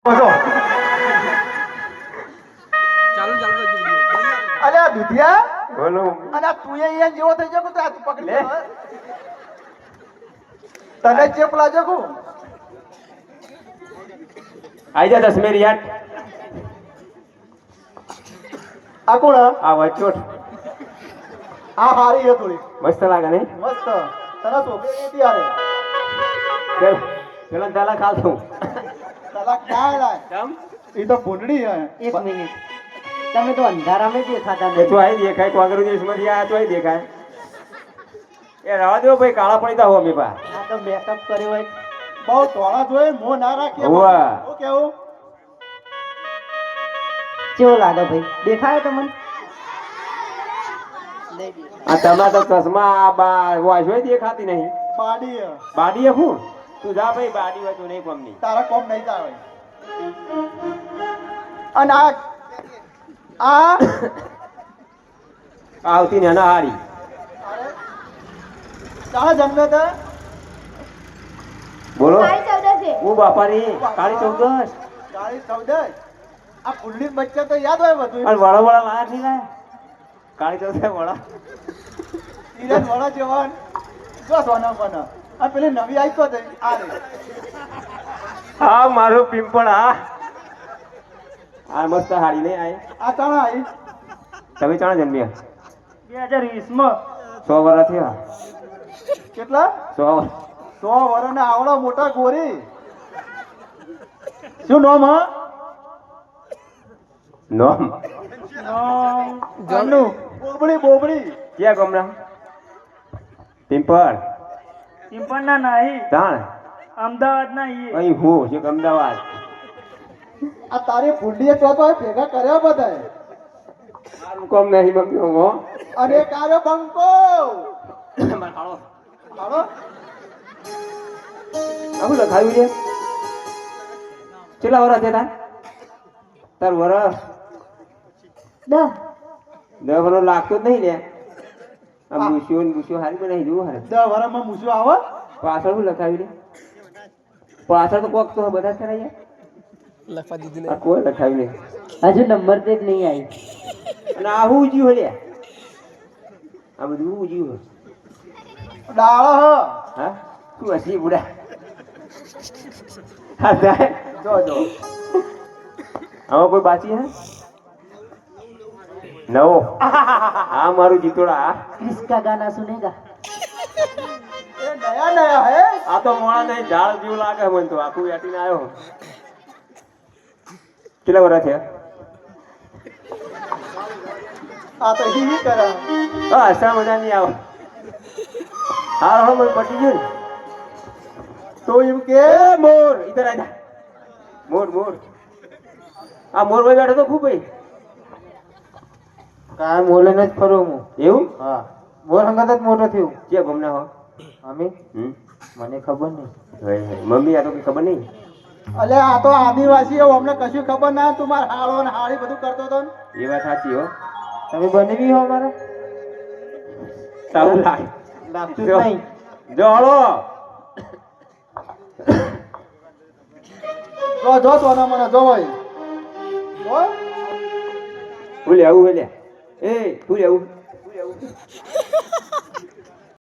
બોલો ચાલુ ચાલુ કરજો અલે આ દુધિયા બોલો અને આ તું અહીંયા જેવો થઈ ગયો તો આ તું પકડી લે તને ચેપ લાજો કુ આઈ જા 10 મિનિટ યાર આ કોણ આ વચોટ આ હારી હે થોડી મસ્ત લાગે ને મસ્ત તને શોભે નથી આરે ચલ પેલા દાલા ખાલ તું તલા ક્યાં લાય કેમ ઈ તો ભૂંડડી હે એક મિનિટ તમે તો અંધારામાં દેખાતા એ તો આઈ દેખાય કોગરું દેશ માંથી આ તો આઈ દેખાય એ રવા દો ભાઈ કાળા પડી તા હો મે પા આ તો બેકઅપ કર્યો હોય બહુ તોળા જોઈ મો ના રાખે હોવા. હું કેવું કેવો લાગે ભાઈ દેખાય તમને આ તમારા તો ચશ્મા આ બા વોશ હોય દેખાતી નહીં પાડી હે બાડી એ હું તું જા ભાઈ બાડી હોય તો નહીં કોમની તારા કોમ નહીં આવે અને આ આવતી ને ના હારી ચાલો જન્મ્યો તો બોલો કાળી ચૌદસે. હું બાપાની કાળી ચૌદસ કાળી ચૌદસ આ ફૂલડી બચ્ચા તો યાદ હોય બધું અને વડા વડા લાયા નહીં લાયા કાળી ચૌદસ વડા ઈરન વડા જવાન જો સોના બના આ પેલી નવી આવી તો થઈ આ રે હા મારું પિંપળ આ મસ્ત હારી નહીં આય આ ચાણા આવી તમે ચાણા જન્મ્યા 2020 માં 100 વર્ષ થયા કેટલા 100 વર્ષ 100 વર્ષના આવડા મોટા ગોરી શું નામ હા નોમ ગમનું બોબડી બોબડી ક્યાં ગમના પિંપળ પિંપળના નહીં તાણ અમદાવાદના ઈ અહીં હું છે અમદાવાદ આ તારી ફૂલડીએ તો ભેગા કર્યા બધાય મારું કોમ નહીં મમ્મી હો અને કારો બંકો હાલો હાલો આવું લખાયું છે કેટલા વર્ષ થયા તાર વર્ષ 10 વર્ષ લાગતો જ નહીં લે આ મૂછ્યો હારી બનાવી દઉં હારે 10 વર્ષમાં મૂછો આવે પાછળ શું લખાવ્યું રે પાછળ તો કોક તો બધા કરાય લખવા દીધું આ કોઈ લખાવ્યું નહીં હજુ નંબર તે જ નહીં આવી અને આ શું ઉજ્યું લે આ બધું ઉજ્યું ડાળો હ હા તું હસી બુડા હા જાય જો જો આમાં કોઈ બાકી હે નવો આ મારું જીતોડા કિસકા ગાના સુનેગા એ નયા નયા હે આ તો મોણા નહીં ઝાડ જેવું લાગે મને તો આખું વેટીને આવ્યો કેટલા વર્ષ થયા આ તો હિહી કરે હા હસા મજા નહીં આવે હાર હો મને પટી ગયું ને તો એમ કે એ મોર ઇધર આ જા મોર મોર આ મોર ભાઈ બેઠો તો ખૂબ ભાઈ કામ બોલે જ ફરો હું એવું હા બોલ હંગત જ મોટો થયો કે ગમના હો અમે મને ખબર નહીં મમ્મી આ તો કઈ ખબર નહીં અલે આ તો આદિવાસી હો અમને કશું ખબર ના તું માર હાળો ને હાળી બધું કરતો તો ને એ વાત સાચી હો તમે બનેવી હો મારા સારું લાગ લાગતું જ નહીં જો હળો જો જો સોના મને જો ભાઈ જો ભૂલે આવું ભૂલે એ ભૂલે આવું